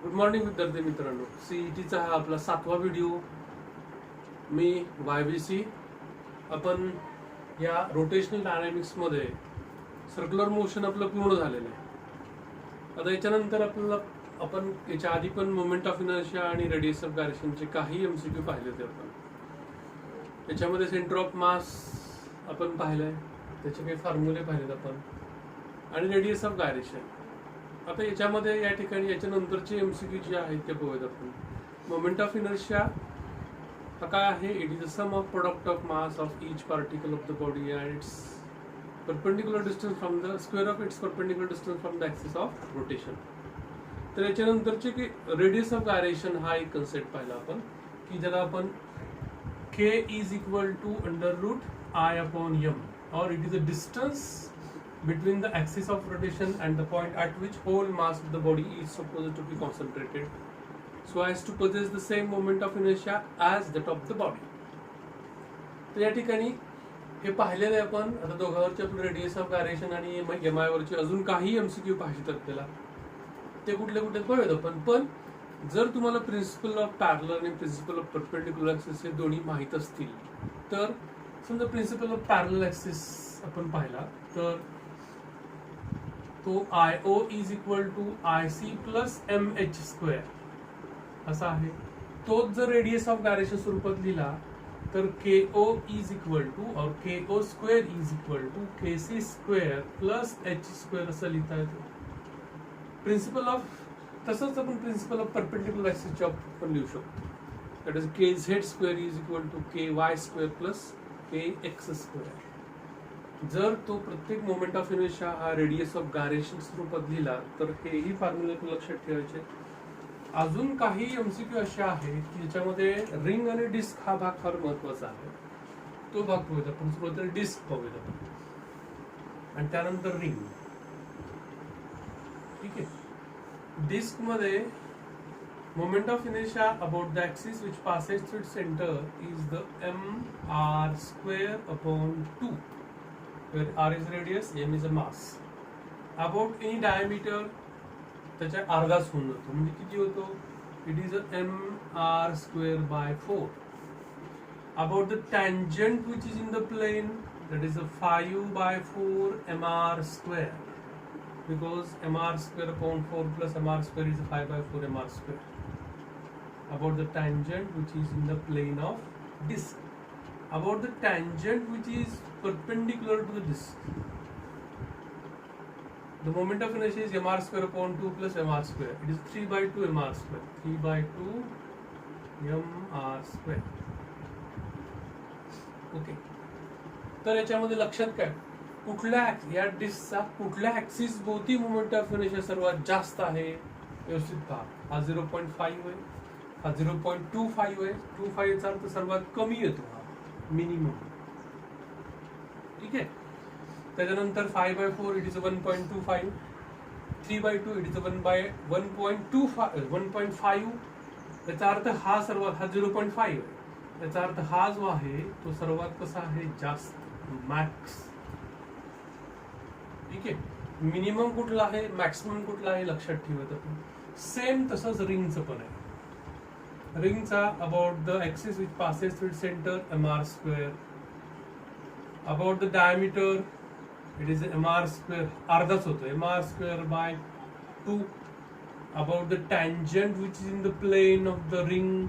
Good morning विद्यार्थी मित्रांनो, सीईटीचा हा आपला 7वा व्हिडिओ. मी YVC. आपण या रोटेशनल डायनॅमिक्स मध्ये सर्क्युलर मोशन आपलं पूर्ण झालेलं आहे. आता याच्यानंतर आपल्याला आपण याच्या आधी पण मोमेंट ऑफ इनर्शिया आणि रेडियस ऑफ गायरेशनचे काही एमसीक्यू पाहिले होते. आपण याच्यामध्ये सेंटर ऑफ मास आपण पाहिलंय, त्याचे काही फॉर्म्युले पाहिलेत आपण, आणि रेडियस ऑफ गायरेशन. आता याच्यामध्ये या ठिकाणी याच्यानंतरचे एमसीक्यू जे आहेत ते बघूयात आपण. मोमेंट ऑफ इनर्शिया हा काय आहे? It is the sum of product of mass of each particle of the body and its perpendicular distance from the square of its perpendicular distance from the axis of rotation. तर याच्यानंतरचे की radius of gyration हा एक concept पाहिला आपण, की ज्याला आपण k is equal to √I/m, or it is a distance between the axis of rotation and the point at which whole mass of the body is supposed to be concentrated so as to possess the same moment of inertia as that of the body. तर या ठिकाणी हे पाहिलेलं आहे आपण. आता दोघांवरचे आपलं radius of gyration आणि MI वरचे अजून काही एमसीक्यू पाहिजे आपल्याला, ते कुठले कुठले बघूयात आपण. पण जर तुम्हाला प्रिन्सिपल ऑफ पॅरलल आणि प्रिन्सिपल ऑफ परपेंडिक्युलर ॲक्सिस हे दोन्ही माहीत असतील, तर समजा प्रिन्सिपल ऑफ पॅरलल ॲक्सिस आपण पाहिला तर तो IO is equal to IC plus MH² असा आहे. तोच जर रेडियस ऑफ गायरेशन स्वरूपात लिहिला तर KO इज इक्वल टू और KO² is equal to KC² plus H² असं लिहिता येतो. प्रिन्सिपल ऑफ तसंच आपण प्रिन्सिपल ऑफ परपेंडिक्युलर ॲक्सिसचे आपण लिहू शकतो. That is KZ² is equal to KY² plus KX². जर तो प्रत्येक मोमेंट ऑफ इनर्शिया हा रेडियस ऑफ गायरेशन स्वरूपात लिहिला तर हेही फॉर्म्युले लक्षात ठेवायचे. अजून काही एमसीक्यू असे आहेत की ज्याच्यामध्ये रिंग आणि डिस्क हा भाग फार महत्वाचा आहे. तो भाग बघूयात आपण. सुरुवातीला डिस्क बघूयात आपण आणि त्यानंतर रिंग. ठीक आहे. डिस्क मध्ये moment of inertia about the axis which passes through its centre is the mr²/2, where r is radius, m is a mass. About any diameter त्याच्या अर्धाच होऊन जातो. म्हणजे किती होतो? It is mr²/4. About the tangent which is in the plane, that is a 5/4 mr², because mr²/4 plus mr² is 5/4 mr². About the tangent which is in the plane of disk. About the tangent which is perpendicular to the disk, the moment of inertia is mr²/2 plus mr². It is 3/2 mr². 3/2 mr². Okay. तर याच्यामध्ये लक्षात काय, कुठल्या या डिस्कचा कुठल्या axis भोवती moment of inertia सर्वात जास्त आहे व्यवस्थित पहा. हा 0.5 आहे, हा 0.25 आहे. 25 चा अर्थ सर्वात कमी येतो, मिनिमम. ठीक आहे. त्याच्यानंतर 5/4 इट इज 1.25. 3/2 it is 1.5. त्याचा अर्थ हा सर्वात, हा 0.5 आहे. त्याचा अर्थ हा जो आहे तो सर्वात कसा आहे, जास्त, मॅक्स. ठीक आहे. मिनिमम कुठला आहे, मॅक्सिमम कुठला आहे लक्षात ठेवत आपण. सेम तसंच रिंगचं पण आहे. रिंगचा about the axis which passes through its centre mr². About the diameter it is mr², अर्धाच होतो, mr²/2. About the tangent which is in the plane of the ring,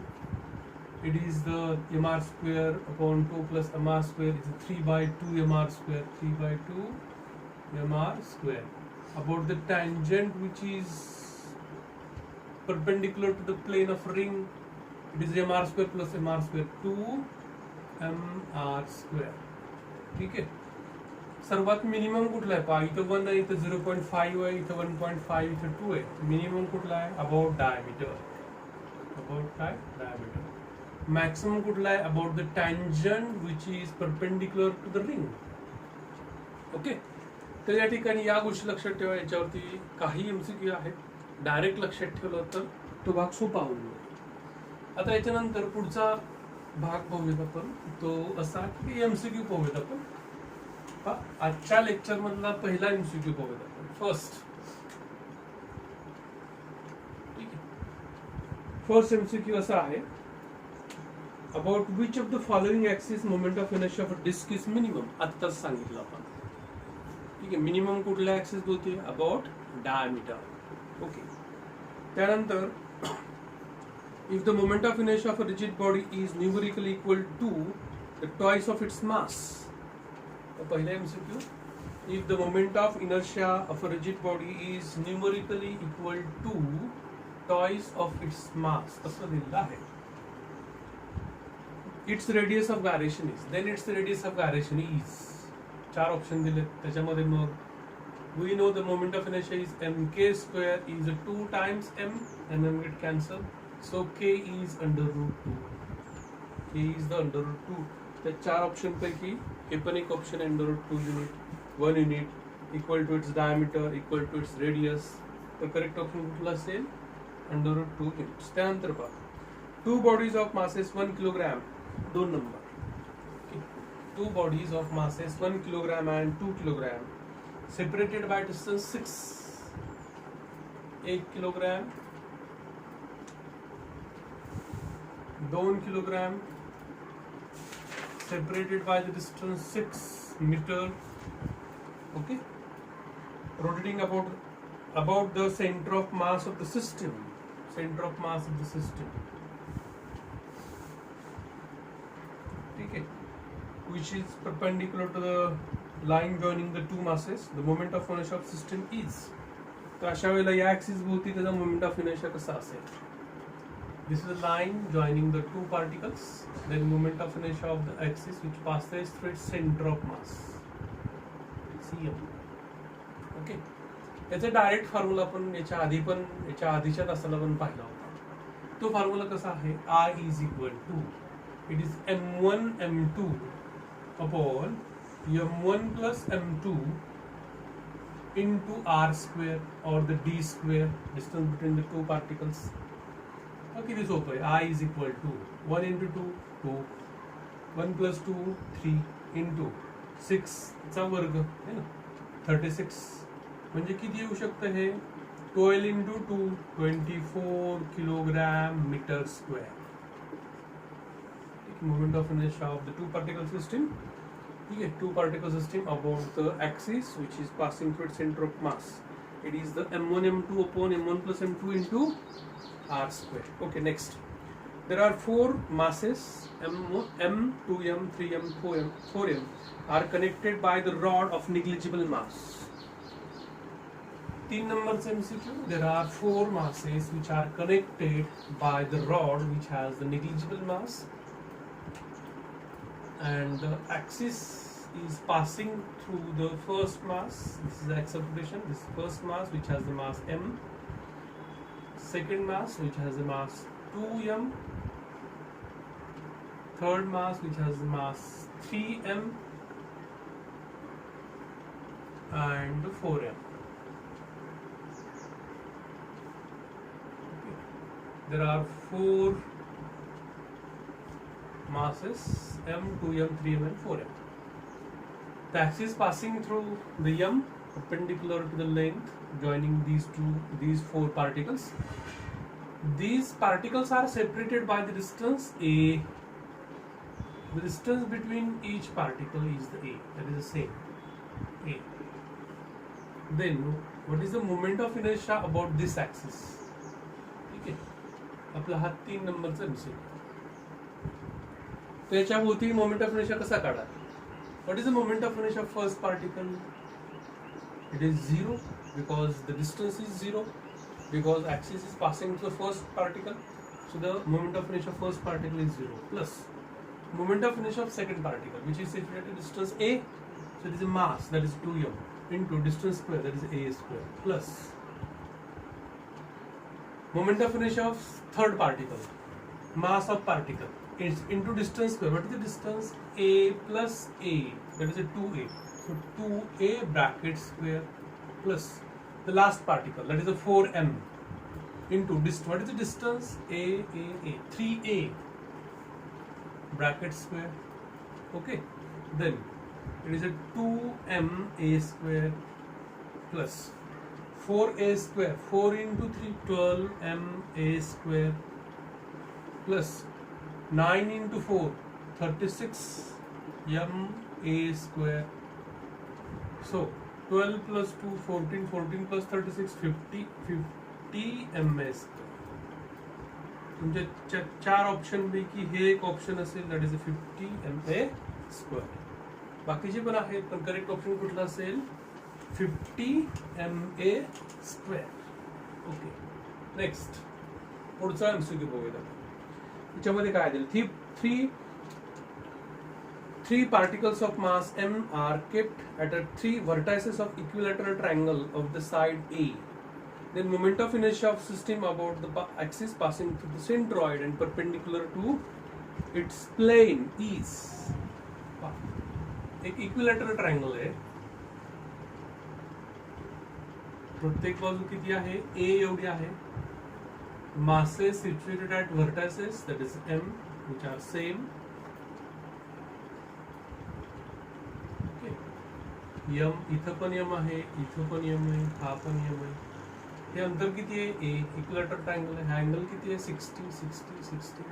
it is the mr²/2 plus mr² is 3/2 mr². 3/2 mr². About the tangent which is perpendicular to the plane of ring, it is mr² plus mr². 2 mr². ठीक आहे. सर्वात minimum कुठला आहे पहा. इथं 1 आहे, इथं 0.5 आहे, इथं 1.5, इथं 2 आहे. मिनिमम कुठला आहे? About diameter. अबाउट काय? डायमीटर. मॅक्सिमम कुठला आहे? About the tangent which is perpendicular to the ring. Okay. तर या ठिकाणी या गोष्टी लक्षात ठेवा. याच्यावरती काही एमसीक्यू आहेत, डायरेक्ट लक्षात ठेवलं तर तो भाग सोपा होऊन जाईल. आता याच्यानंतर पुढचा भाग बघूयात आपण. तो असा की एमसीक्यू बघूयात आपण. आजच्या लेक्चर मधला पहिला एमसीक्यू बघूयात आपण. फर्स्ट. ठीक आहे. फर्स्ट MCQ असा आहे, about which of the following axis moment of inertia of a disc is minimum. आत्ताच सांगितलं आपण. ठीक आहे, मिनिमम कुठल्या ऍक्सिस होती, अबाउट डायमीटर. ओके, त्यानंतर if the moment of inertia of a rigid body is numerically equal to the twice of its mass. पहिला MCQ, if the moment of inertia of a rigid body is numerically equal to twice of its mass, असं दिलेलं आहे. its radius of gyration is, then its radius of gyration is. चार option दिले, त्याच्यामध्ये मग we know the moment of inertia is mk square is 2 times m get cancelled. So k is under root 2. K is the under root 2. त्या चार option पैकी हे पण एक option under root 2 unit 1 unit equal to its diameter equal to its radius. तर correct option कुठला असेल, under root 2 units. त्यानंतर पहा, two bodies of masses 1 kilogram, दोन नंबर. Two bodies of masses 1 kilogram and 2 kilogram separated by distance 6. 1 kilogram 2 kilogram separated by the distance 6 meter. Okay, rotating about the center of mass of the system. Center of mass of the system. Okay, which is perpendicular to the line joining the two masses. The moment of inertia of system is. तर अशा वेळेला या axis भोवती त्याचा moment of inertia कसा असेल. This is a line joining the two particles. Then moment of inertia of the axis which passes through its center of mass, CM. Okay. याचा direct formula आपण याच्या आधीच्या तासाला पण पाहिला होता. तो फॉर्म्युला कसा आहे, I is equal to, it is m1 m2 upon m1 plus m2 into r square or the d square, distance between the two particles. किती सोपं आहे, I is equal to 1 into 2 2, 1 plus 2 3 into 6 चा वर्ग है ना 36. म्हणजे किती येऊ शकतं हे, 12 into 2 24 kilogram metre square. Moment of inertia of the two particle system. ठीक आहे, two particle system about the axis which is passing through its center of mass. It is the m1 m2 upon m1 plus m2 into r square. Okay, next. There are 4 masses m, 2m, 3m, 4m are connected by the rod of negligible mass. 3 numbers MCQ. There are 4 masses which are connected by the rod which has the negligible mass, and the axis is passing through the first mass. This is the axis of rotation. This first mass which has the mass m. Second mass which has the mass 2m, third mass which has the mass 3m, and 4m. Okay. There are 4 masses m, 2m, 3m and 4m. The axis passing through the m perpendicular to the length joining these 4 particles. These particles are separated by the distance a. The distance between each particle is the a, that is the same a. Then what is the moment of inertia about this axis? ठीक आहे, आपला हा 3 नंबरचा MCQ. त्याच्या भोवती moment of inertia कसा काढा. What is the moment of inertia of first particle? It is 0 because the distance is 0, because axis is passing through the first particle. So the moment of inertia of first particle is 0 plus moment of inertia of second particle which is situated at distance a. So it is a mass, that is 2m, into distance square, that is a square, plus moment of inertia of third particle, mass of particle, it's into distance square. What is the distance? A plus a, that is a 2a. So 2a bracket square plus the last particle, that is a 4m, into what is the distance? A 3a bracket square. Okay, then it is a 2m a square plus 4a square, 4 into 3 12m a square plus 9 into 4 36 ma square. So 12 plus 2 14, 14 plus 36 50 ma square. तुमच्या चार option पैकी हे एक option असेल, that is 50 ma square. बाकीचे पण आहेत, पण करेक्ट ऑप्शन कुठला असेल? 50 ma स्क्वेअर. ओके, नेक्स्ट पुढचा एमसीक्यू बघूया. त्याच्यामध्ये काय दिलं? Three particles of mass m are kept at three vertices of equilateral triangle of the side A. Then moment of inertia of system about the axis passing through the centroid and perpendicular to its plane is. एक equilateral triangle आहे. प्रत्येक बाजू किती आहे? A एवढी आहे. Masses situated at vertices, that is m, which are same. Okay. m इथं पण m आहे, इथं पण m आहे, हा पण m आहे. हे अंतर किती आहे? A. इक्विलॅटरल ट्रायंगल आहे. हा अँगल किती आहे? 60 60 60.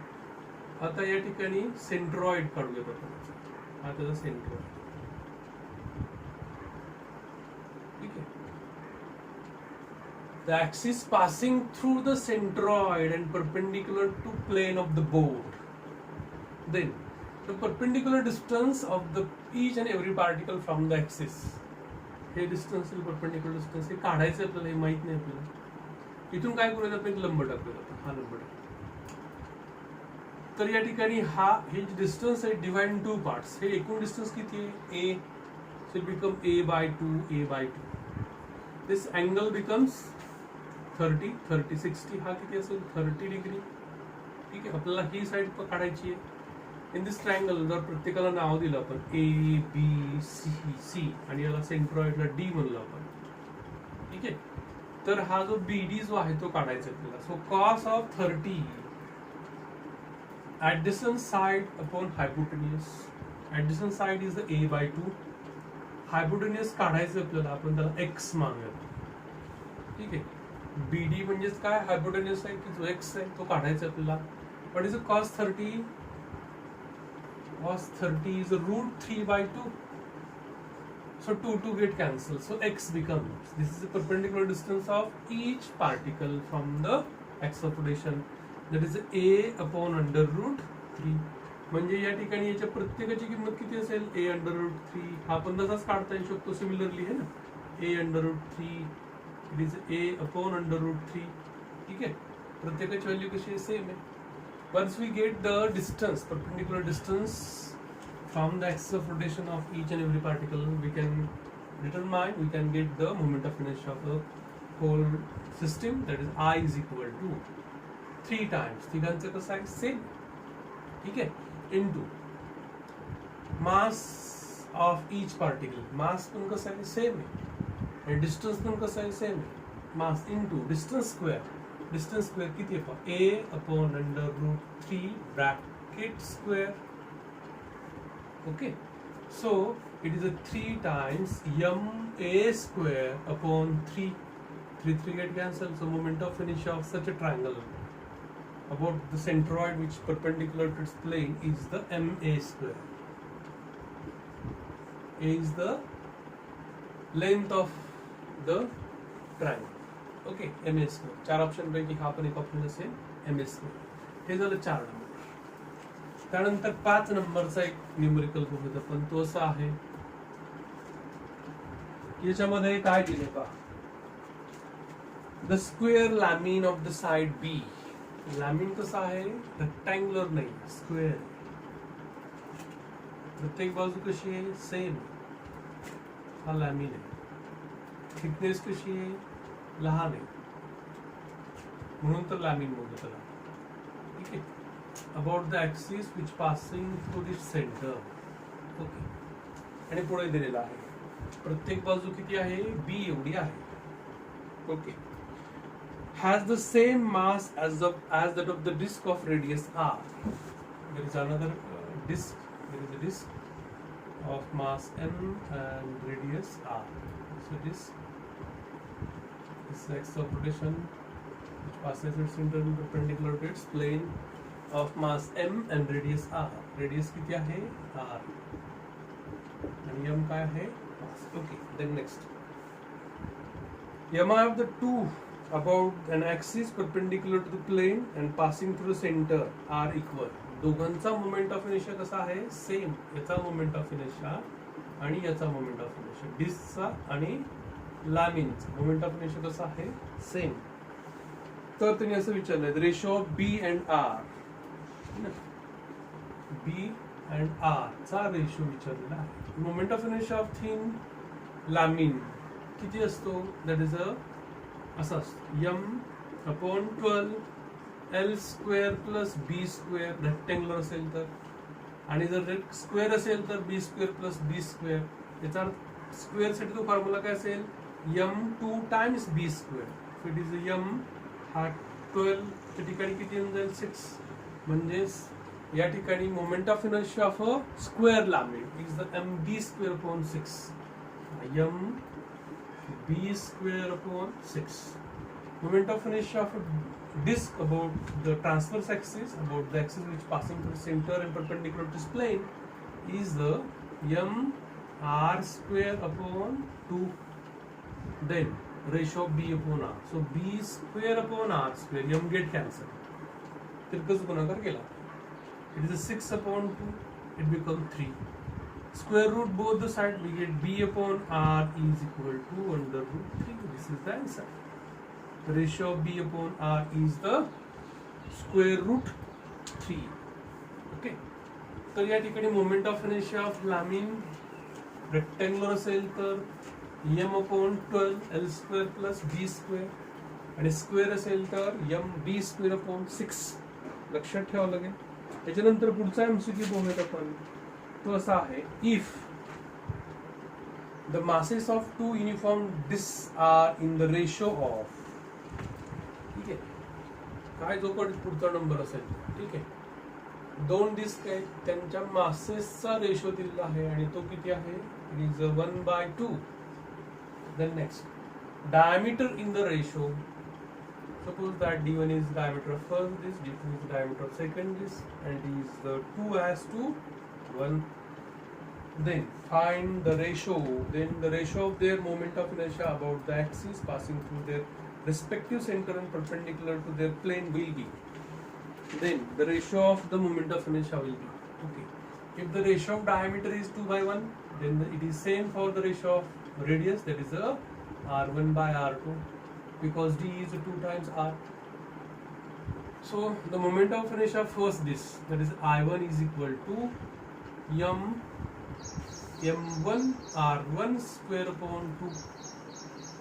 आता या ठिकाणी सेंट्रॉइड काढूयात आपण. हा त्याचा सेंट्रॉइड. ठीक आहे. The axis passing through the centroid and perpendicular to plane of the board. Then the perpendicular distance of the each and every particle from the axis. हे डिस्टन्स, परपेंडिक्युलर डिस्टन्स हे काढायचं आपल्याला, हे माहित नाही आपल्याला. इथून काय करूया? आपण लंब टाकूया. हा लंब टाकूया. तर या ठिकाणी हे डिस्टन्स आहे डिवाइड इन टू पार्ट्स. हे एकूण डिस्टन्स किती आहे? A. So it becomes a/2. This angle becomes 30 30 60. हा किती असेल? 30 डिग्री. ठीक आहे. आपल्याला ही साइड काढायची आहे. इन दिस ट्रायंगल जर प्रत्येकाला नाव दिलं आपण A B C आणि याला सेंट्रॉइडला D म्हणलं आपण. ठीक आहे. तर हा जो BD जो आहे तो काढायचा आपल्याला. So cos of 30 adjacent side upon hypotenuse. Adjacent side is the a/2. hypotenuse काढायचं आपल्याला, आपण त्याला x मानूया. ठीक आहे. BD म्हणजेच काय? हायपोटेन्यूस आहे की जो x आहे तो काढायचा आपल्याला. What is cos 30? Cos 30 is √3/2. So 2 get cancelled. So x becomes, this is the perpendicular distance of each particle from the axis of rotation. That is a/√3. म्हणजे या ठिकाणी याच्या प्रत्येकाची किंमत किती असेल? a/√3. हा पण तसाच काढता येऊ शकतो सिमिलरली, है ना? a/√3. It is a/√3. ठीक आहे. प्रत्येकाची व्हॅल्यू कशी आहे? सेम आहे. Once we get the distance, perpendicular distance from the axis of rotation of each and every particle, we can get the moment of inertia of the whole system, that is I is equal to 3 times तिघांचं कसं आहे? Same. ठीक आहे. into mass of each particle. mass पण कसं आहे? Same आहे. आणि distance पण कसं आहे? सेम आहे. mass into distance square. Distance square किती आहे? a/√3 bracket square. Okay. So it is 3 times ma square upon 3. 3 get cancelled. So moment of inertia of such a triangle about the centroid which perpendicular to its plane is the ma square. A is the length of the triangle. Okay. ma square. 4 option पैकी हा पण एक option असेल ma square. हे झालं 4 number. त्यानंतर 5 नंबरचा एक न्यूमेरिकल बघूया आपण. तो असा आहे, याच्यामध्ये काय दिले का? The square lamina of the side B. Lamina कसा आहे? रेक्टँग्युलर नाही, स्क्वेअर. प्रत्येक बाजू कशी आहे? सेम. हा लॅमिन आहे. थिकनेस कशी आहे? लहान आहे, म्हणून तर लॅमिन म्हणतो त्याला. ठीक आहे. About the axis which passing through this centre. Okay. आणि पुढे दिलेला आहे प्रत्येक बाजू किती आहे? B एवढी आहे. Okay. has the same mass as that of the disk of radius r. There is another disk. There is a disk of mass m and radius r. So this axis of rotation which passes its center perpendicular to its plane of mass m and radius r. Radius किती आहे r आणि m काय आहे mass. Okay, then next mi of the two about an axis perpendicular to the plane and passing through the center are equal. दोघांचा moment of inertia कसा आहे same. याचा moment of inertia आणि याचा moment of inertia, डिस्कचा आणि लामिनचा moment of inertia कसा आहे same. तर त्यांनी असं विचारलंय ratio of B and R, B and R चा रेशो विचारलेला आहे. Moment of inertia of thin lamina किती असतो, दॅट इज असा असतो m/12 L² plus B² rectangular असेल तर, आणि जर स्क्वेअर असेल तर B² प्लस B². याचा स्क्वेअर साठी तो फॉर्म्युला काय असेल m2 times B². So it is m हा 12 च्या ठिकाणी किती येऊन जाईल 6. म्हणजेच या ठिकाणी moment of inertia of a square Lamine is the mb²/6. mb²/6. Moment of inertia of a disk about the transverse axis, about the axis which passing through the center and perpendicular to this plane, is the mr²/2. Then ratio of b/r. So b²/r², m get cancelled. तिरकस गुणाकार केला. It is a 6/2. It becomes 3. Square root both the side, we get b/r is equal to √3. This is the answer. The ratio of b/r is the square root 3. Okay. तर या ठिकाणी moment of inertia of Lamine rectangular असेल तर m/12 L² plus B² आणि square असेल तर mb²/6. लक्षात ठेवावं लागेल. त्याच्यानंतर पुढचा एमसीक्यू बघूयात आपण. तो असा आहे if the masses of two uniform disc are in the ratio of. ठीक आहे, काय जो पण पुढचा नंबर असेल. ठीक आहे, दोन डिस्क आहेत, त्यांच्या मासेसचा रेशो दिलेला आहे आणि तो किती आहे it is 1/2. Then next diameter in the ratio. Suppose that d1 is diameter of first disk, d2 is diameter of second disk, and is the 2:1. Then find the ratio. Then the ratio of their moment of inertia about the axis passing through their respective center and perpendicular to their plane will be. Then the ratio of the moment of inertia will be. Okay. If the ratio of diameter is 2/1, then it is same for the ratio of radius, that is a r1/r2. Because d is 2 times r. So the moment of inertia of first disk, that is I1 is equal to m1 r1²/2.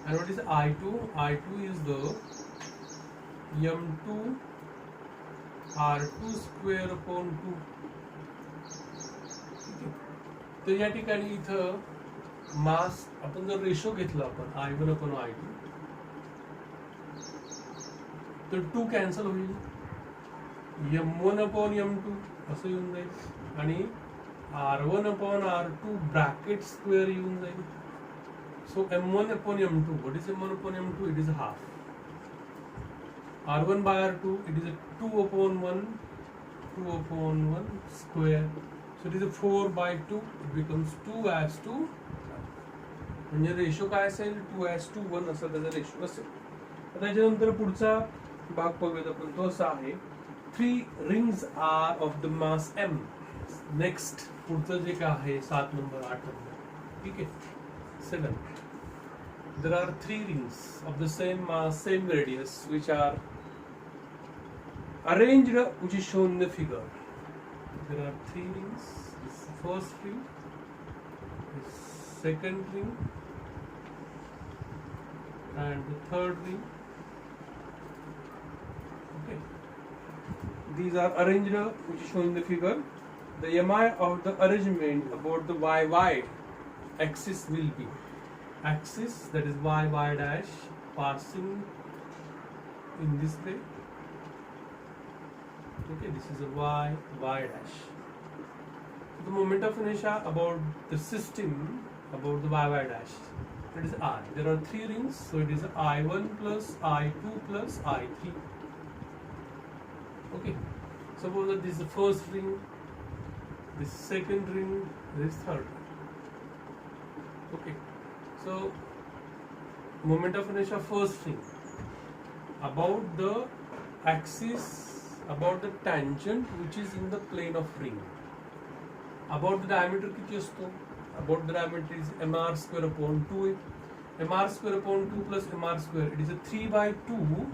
And what is I2? I2 is the m2 r2²/2. तर या ठिकाणी इथं मास आपण जर ratio घेतला आपण I1/I2 तर 2 cancel होईल, m1/m2 असं येऊन जाईल आणि r1/r2 ब्रॅकेट स्क्वेअर येऊन जाईल. So m1/m2, what is m1/m2? It is half. r1/r2 it is a 2/1 square. So it is a 4/2. It becomes 2:2. म्हणजे रेशो काय असेल 2:1 असं त्याचा रेशो असेल. त्याच्यानंतर पुढचा भाग बघूयात आपण. तो असा आहे 3 rings are of the mass m. Next पुढचं जे काय आहे 7 नंबर 8 नंबर. ठीक आहे, 7. There are 3 rings of the same mass, same radius, which are arranged, which is shown in the figure. There are 3 rings. This is the first ring, this second ring, and the third ring. Okay, these are arranged, which is shown in the figure. The mi of the arrangement about the y axis will be axis, that is y dash passing in this way. Okay, this is a y dash. The moment of inertia about the system about the y dash, that is I. There are 3 rings, so it is I1 plus I2 plus I3. Okay, Suppose that this is the first ring, this is second ring, this is third ring. Okay, so moment of inertia first ring about the axis, about the tangent which is in the plane of ring. About the diameter किती असतो? About the diameter is mr square upon 2 mr square upon 2 plus mr square, it is a 3/2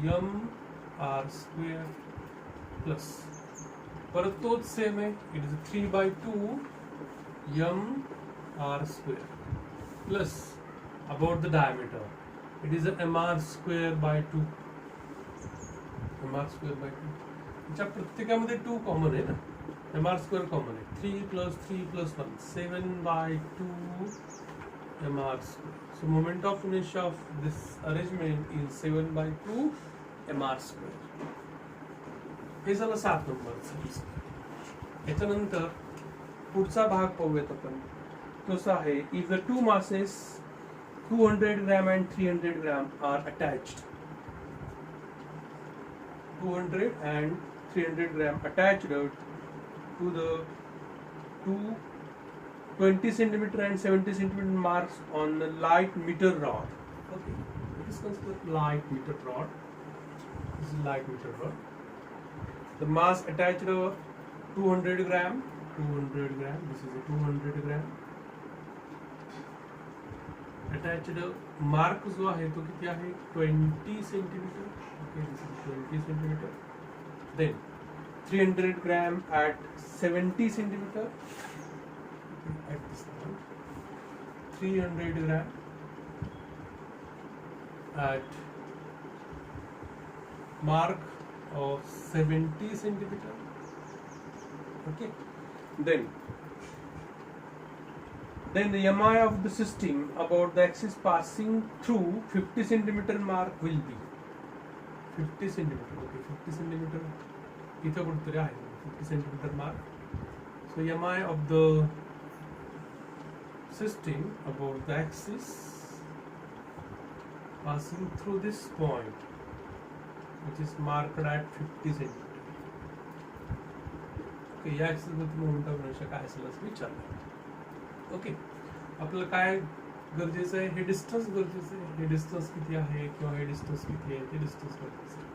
mr square plus परत तोच same आहे, it is a 3/2 mr square plus about the diameter, it is a mr square by 2 mr square by 2. याच्या प्रत्येकामध्ये 2 common आहे ना, mr square common आहे, 3 plus 3 plus 1 7/2 mr square. So moment of inertia of this arrangement is 7/2 mr square. हे झालं 7 नंबरचं. याच्यानंतर पुढचा भाग पाहूयात आपण. तसा आहे, if the two masses 200 gram and 300 gram are attached, 200 and 300 gram attached to the two 20 centimeter and 70 centimeter marks on the light meter rod. Okay, it is considered light meter rod. This is light meter rod. The mass attached 200 gram. This is a 200 gram. Attached mark जो आहे तो किती आहे 20 centimeter. Okay, this is 20 centimeter. Then 300 gram at 70 centimeter. Okay, at this point 300 gram at mark of 70 centimeter. Okay, then the mi of the system about the axis passing through 50 centimeter mark will be 50 centimeter. Okay, 50 centimeter इथं कुठेतरी आहे 50 centimeter mark. So mi of the system about the axis passing through this point which is marked at 50 centimeter. Okay, या axis मध्ये moment of inertia काय असेल असं विचारलं. Okay, आपल्याला काय गरजेचं आहे, हे डिस्टन्स गरजेचं आहे, हे डिस्टन्स किती आहे किंवा हे डिस्टन्स किती आहे ते डिस्टन्स गरजेचं आहे.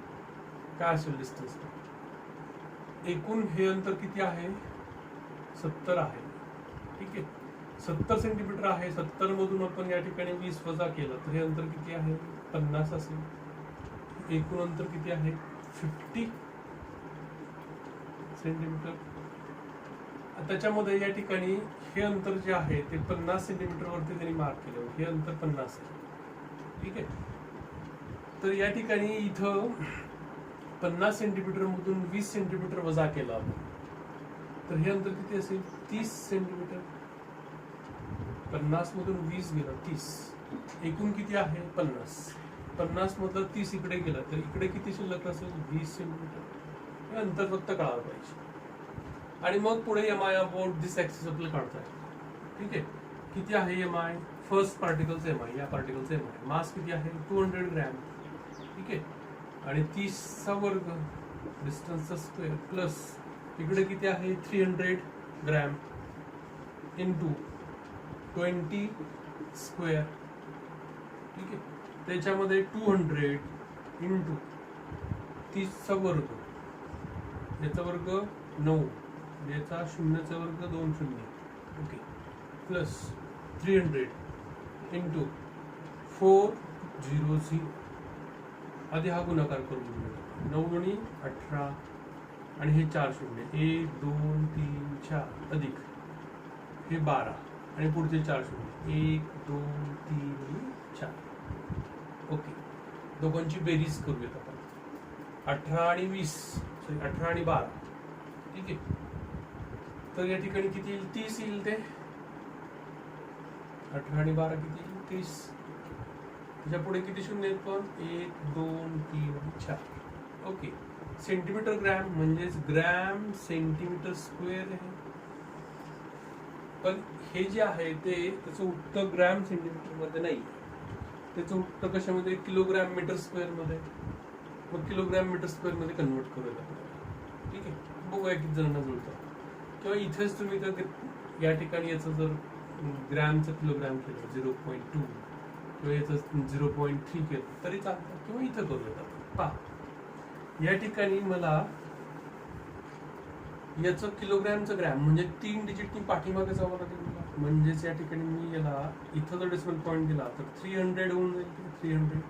काय असेल डिस्टन्स? एकूण हे अंतर किती आहे 70 आहे. ठीक आहे, 70 सेंटीमीटर आहे. 70 मधून आपण या ठिकाणी 20 वजा केलं तर हे अंतर किती आहे 50 असेल. एकूण अंतर किती आहे 50 सेंटीमीटर. त्याच्यामध्ये या ठिकाणी हे अंतर जे आहे ते 50 सेंटीमीटर वरती त्यांनी मार्क केलं, हे अंतर 50 आहे. ठीक आहे, तर या ठिकाणी इथं 50 सेंटीमीटर मधून 20 सेंटीमीटर वजा केला तर हे अंतर किती असेल 30 सेंटीमीटर. 50 मधून 20 गेलं 30, एकूण किती आहे 50. 50 मधलं 30 इकडे गेलं तर इकडे किती शिल्लक असेल 20 सेंटीमीटर. हे अंतर फक्त कळालं पाहिजे. आणि मग पुढे mi अबाउट दिस ऍक्सिस आपल्याला काढता येईल. ठीक आहे, किती आहे mi फर्स्ट पार्टिकलचं mi, या पार्टिकलचं mi मास किती आहे 200 ग्रॅम. ठीक आहे, आणि 30चा वर्ग डिस्टन्सचा स्क्वेअर प्लस इकडे किती आहे 300 ग्रॅम इंटू 20 स्क्वेअर. ठीक आहे, त्याच्यामध्ये 200 इंटू 30चा वर्ग, याचा वर्ग 9, याचा शून्याचा वर्ग 2 शून्य. Okay, plus 300 into 400. आधी हा गुणाकार करून घेऊ. 9 दुनी 18 आणि हे 4 शून्य 1 2 3 4 अधिक हे 12 आणि पुढचे 4 शून्य 1 2 3 4. ओके, दोघांची बेरीज करूयात आपण. 18 आणि 20 सॉरी 18 आणि 12. ठीक आहे, तर या ठिकाणी किती येईल 30 येईल. ते 18 आणि 12 किती येईल 30. त्याच्या पुढे किती शून्य आहेत पण 1 2 3 आणि 4. ओके, सेंटीमीटर ग्रॅम म्हणजेच ग्रॅम सेंटीमीटर स्क्वेअर आहे. पण हे जे आहे ते त्याचं उत्तर ग्रॅम सेंटीमीटर मध्ये नाही, त्याचं उत्तर कशामध्ये किलोग्रॅम मीटर स्क्वेअर मध्ये. मग किलोग्रॅम मीटर स्क्वेअर मध्ये कन्वर्ट करूया आपल्याला. ठीक आहे, बघूया किती जणांना जुळतं. किंवा इथेच तुम्ही या ठिकाणी याचं जर ग्रॅमचं किलोग्रॅम केलं 0.2 किंवा याचं 0.3 केलं तरी चालतं, किंवा इथं करूया आपण. पहा या ठिकाणी मला याचं किलोग्रॅमचं ग्रॅम म्हणजे 3 डिजिटनी पाठीमागे जावं लागेल मला. म्हणजेच या ठिकाणी मी याला इथं जर डेसिमल पॉईंट दिला तर 300 होऊन जाईल. 300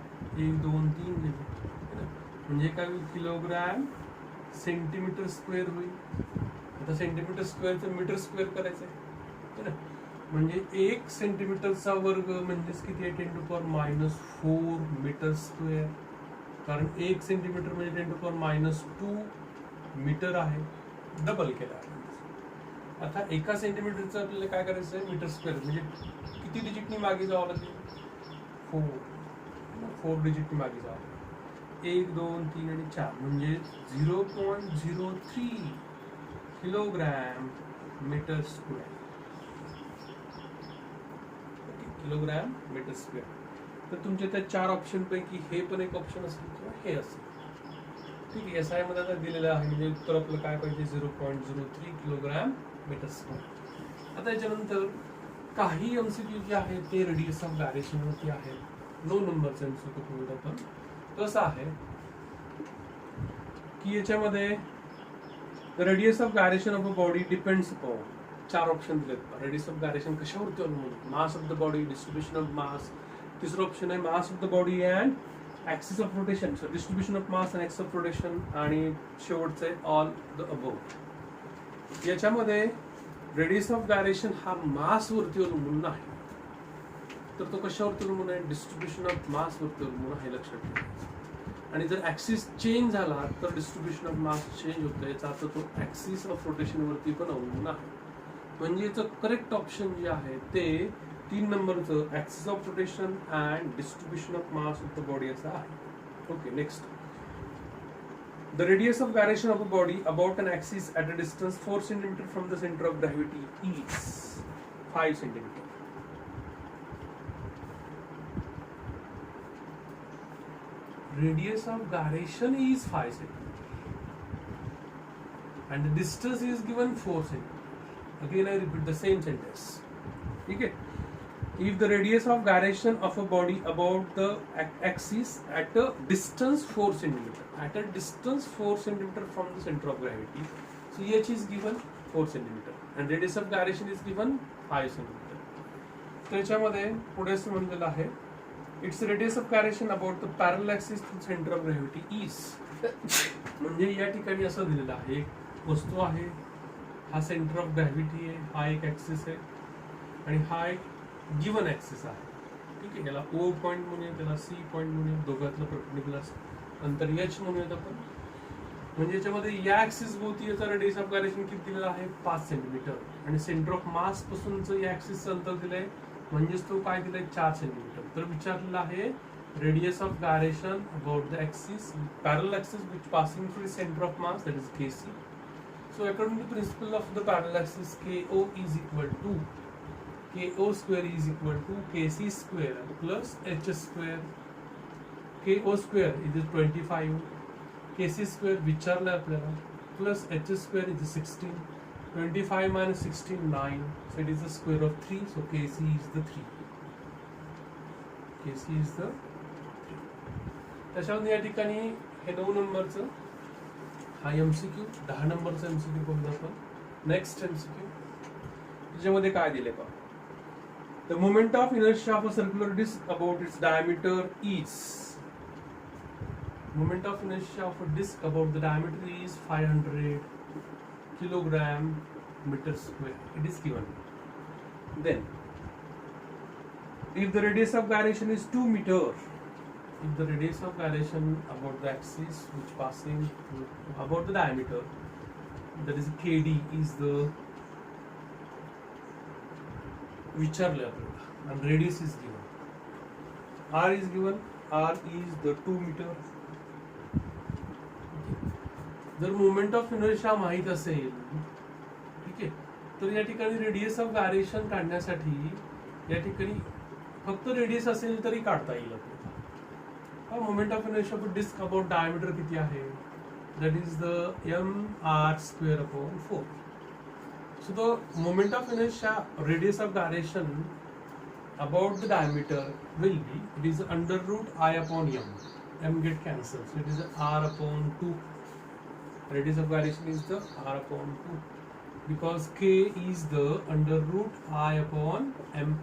1 2 3 गेले, म्हणजे काय होईल, किलोग्रॅम सेंटीमीटर स्क्वेअर होईल. आता सेंटीमीटर स्क्वेअरचं मीटर स्क्वेअर करायचं आहे ना, म्हणजे 1 सेंटीमीटरचा वर्ग म्हणजेच किती आहे, 10⁻⁴ मीटर स्क्वेअर. कारण 1 सेंटीमीटर म्हणजे 10⁻² मीटर आहे. डबल केला आहे. आता 1 सेंटीमीटरचं आपल्याला काय करायचं आहे, मीटर स्क्वेअर म्हणजे किती डिजिटनी मागे जावं लागेल, 4 डिजिटनी मागे जावं लागेल. 1 2 3 आणि 4 म्हणजे 0.03 kilogram metre square. Kilogram metre square. तर तुमच्या त्या 4 ऑप्शन पैकी हे पण एक ऑप्शन असेल किंवा हे असेल. ठीक आहे, एस आय मध्ये आता दिलेलं आहे, म्हणजे उत्तर आपलं काय पाहिजे, 0.03 किलोग्रॅम मीटर स्क्वेअर. आता याच्यानंतर काही एमसीक्यू जे आहेत ते रेडियस ऑफ गायरेशन वरती आहेत. 9 नंबरचं एमसीक्यू बघूया आपण. कसं आहे की याच्यामध्ये radius of gyration of a body depends upon 4 option दिलेत. रेडियस ऑफ गायरेशन कशावरती अवलंबून, mass of the body, distribution of mass. तिसरं ऑप्शन आहे mass of the body and axis of rotation, so distribution of mass and axis of rotation. आणि शेवटचं आहे all the above. याच्यामध्ये radius of gyration हा मास वरती अवलंबून आहे. तर तो कशावरती अवलंबून आहे, डिस्ट्रीब्युशन ऑफ मास वरती अवलंबून आहे, लक्षात ठेवा. आणि जर ऍक्सिस चेंज झाला तर डिस्ट्रीब्युशन ऑफ मास चेंज होतं. याचा अर्थ तो ऍक्सिस ऑफ रोटेशन वरती पण अवलंबून आहे. म्हणजे याचं करेक्ट ऑप्शन जे आहे ते 3 नंबरचं axis of rotation and distribution of mass of the body असं आहे. Okay, next. The radius of gyration of a body about an axis at a distance 4 cm from the center of gravity is 5 cm. Radius of gyration is 5 cm. And the distance is given 4 cm. Again I repeat the same sentence. Okay? If the radius of gyration of a body about the axis at a distance 4 cm, at a distance 4 cm from the center of gravity, so h is given 4 cm and radius of gyration is given 5 cm. त्याच्यामध्ये पुढे असं म्हणलेलं आहे, its radius of gyration about the parallel axis to the center of gravity is. म्हणजे या ठिकाणी असं दिलेलं आहे, एक वस्तू आहे, हा सेंटर ऑफ ग्रॅव्हिटी आहे, हा एक ऍक्सिस आहे आणि हा एक गिवन ऍक्सिस आहे. ठीक आहे, याला O पॉईंट म्हणूया, त्याला C पॉईंट म्हणूया, दोघातलं परपेंडिक्युलर अंतर H म्हणूयात आपण. म्हणजे याच्यामध्ये या ऍक्सिस भोवती याचा रेडियस ऑफ गायरेशन किती दिलेला आहे, 5 सेंटीमीटर. आणि सेंटर ऑफ मास पासूनचं या ऍक्सिसचं अंतर दिलंय, म्हणजेच तो काय दिलाय, 4 सेंटीमीटर. तर विचारलेलं आहे radius of gyration about the axis parallel axis which passing through centre of mass, that is KC. So according to principle of the parallel axis, KO is equal to KO square is equal to KC square plus H square. KO square is 25, KC square विचारलं आपल्याला, plus H square is 16. 25 minus 16 9, so it is the square of 3, so KC is the 3. KC is the 3. त्याच्यावर या ठिकाणी हे 9 नंबरचं हा MCQ. 10 नंबरचा MCQ बघूया आपण. नेक्स्ट MCQ त्याच्यामध्ये काय दिले पहा, the moment of inertia of a circular disc about its diameter is, moment of inertia of a disc about the diameter is 500 kilogram meter square. It is given. Then if the radius of gyration is 2 meter, if the radius of gyration about the axis which passing about the diameter, that is KD, is the विचारले आपल्याला, and radius is given, R is given, R is the 2 meter. जर moment of inertia माहित असेल, ठीक आहे, तर या ठिकाणी रेडियस ऑफ गायरेशन काढण्यासाठी या ठिकाणी फक्त रेडियस असेल तरी काढता येईल आपल्याला. Moment of inertia of disc about diameter किती आहे, that is the mr²/4. So the moment of inertia radius of gyration about the diameter will be, it is under root I/m. M get cancelled, so it is r/2. Radius of gyration is the r/2 because k is the under root I/m.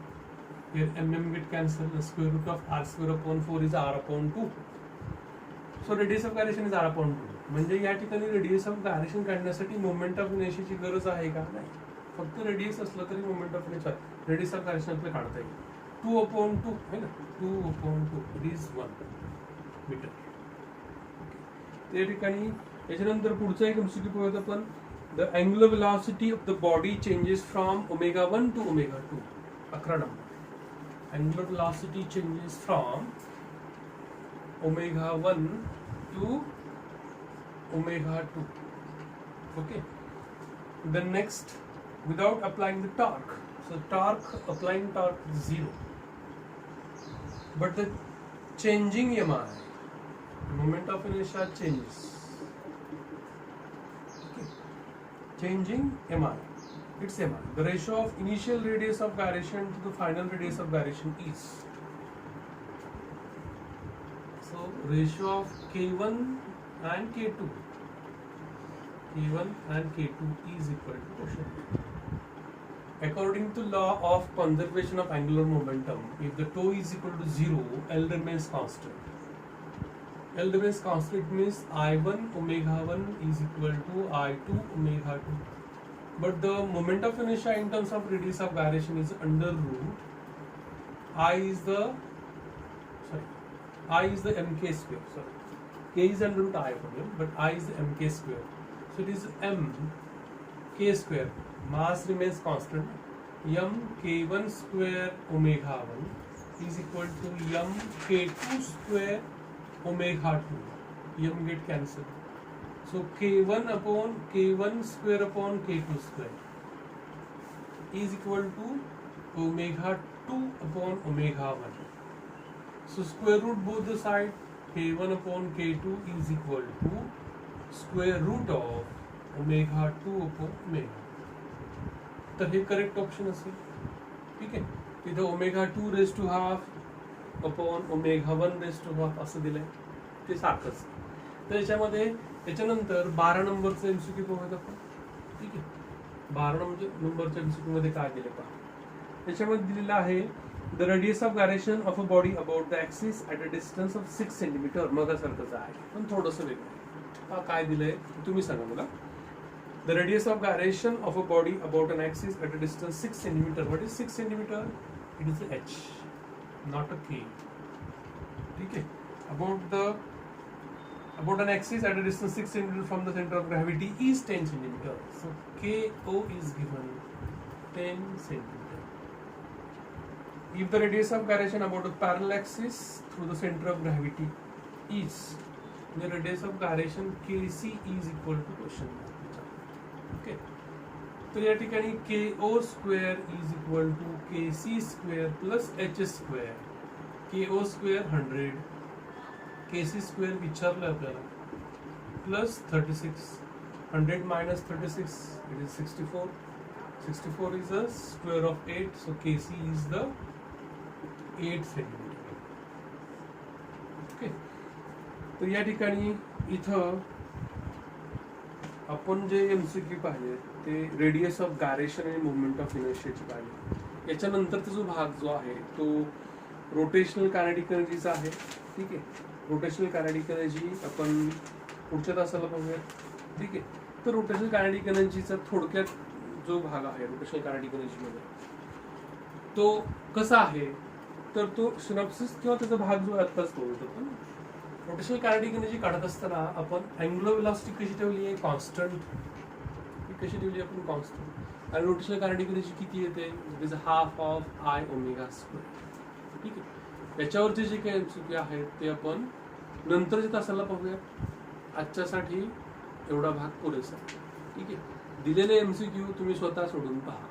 Here mm get cancelled. The square root of r²/4 is r/2. So radius of gyration is r/2. म्हणजे या ठिकाणी radius of gyration काढण्यासाठी moment of इनर्शियाची गरज आहे का, नाही. फक्त radius असलं तरी moment of inertia radius of gyration आपल्याला काढता येईल. 2/2 आहे ना, 2/2 इट इज 1 मीटर. त्या ठिकाणी याच्यानंतर पुढचा एक एमसीक्यू पाहूयात आपण. The angular velocity of the body changes from ω1 to ω2. 11 नंबर. Angular velocity changes from ω1 to ω2. Okay. Then next, without applying the torque. So applying torque is 0. But the changing MI, moment of inertia changes. Okay. Changing MI. It's MI. The ratio of initial radius of gyration to the final radius of gyration is. So ratio of K1 and K2. K1 and K2 is equal to quotient. According to law of conservation of angular momentum, if the tau is equal to 0, L remains constant. L remains constant means I1 ω1 is equal to I2 ω2. But the moment of inertia in terms of radius of gyration is under root I is the mk square. Sorry. K is under root I upon m, but I is the mk square. So it is mk square. Mass remains constant. mk1 square ω1 is equal to mk2 square ω2. M get cancelled. So k1 square upon k2 square is equal to ω2 upon ω1. So square root both the side. K1 upon K2 is equal to square root of ω2 upon ω. तर हे correct option असेल. ठीक आहे. तिथे ω2 raise to half upon ω1 raise to half असं दिलंय, ते सारखंच. तर याच्यानंतर 12 नंबरचं एमसीक्यू पाहूयात आपण. ठीक आहे. 12 नंबरच्या एमसीक्यू मध्ये काय दिलं पहा. याच्यामध्ये दिलेलं आहे the radius of gyration of a body about the axis at a distance of 6 cm. मगासारखंच आहे पण थोडंसं वेगळं आहे. काय दिलंय तुम्ही सांगा मला. The radius of gyration of a body about an axis at a distance 6 cm. What is 6 cm? It is h, not a k. ठीक है. About an axis at a distance 6 cm from the center of gravity is 10 cm. So KO is given 10 cm. If the radius of gyration about a parallel axis through the center of gravity is, the radius of gyration KC is equal to question mark. Okay. तो या ठिकाणी KO square is equal to KC square plus H square. KO square 100, KC square विचारलं आपल्याला plus 36. 100 minus 36, it is 64. 64 is the square of 8, so KC is the 8 centimetre. Okay. तर या ठिकाणी इथं आपण जे एमसीक्यू पाहिले ते रेडियस ऑफ गायरेशन आणि मुवमेंट ऑफ इनर्शियाची पाहिले. याच्यानंतरचा जो भाग जो आहे तो रोटेशनल कायनेटिक एनर्जीचा आहे. ठीक आहे. रोटेशनल कायनेटिक एनर्जी आपण पुढच्या तासाला पाहूया. ठीक आहे. तर रोटेशनल कायनेटिक एनर्जीचा थोडक्यात जो भाग आहे रोटेशनल कायनेटिक एनर्जीमध्ये तो कसा आहे, तर तो सिनॉप्सिस किंवा त्याचा भाग जो आत्ताच बोलतो. पण रोटेशनल कायनेटिक एनर्जी काढत असताना आपण अँग्युलर वेलॉसिटी कशी ठेवली आहे, कॉन्स्टंट. कशी ठेवली आपण कॉन्स्टंट. आणि रोटेशनल कायनेटिक एनर्जी किती येते, it is half of I omega square. ठीक आहे. याच्यावरचे जे काही एमसीक्यू आहेत ते आपण नंतरच्या तासाला पाहूया. आजच्यासाठी एवढा भाग पुरेसा. ठीक आहे. दिलेले एमसीक्यू तुम्ही स्वतः सोडून पहा.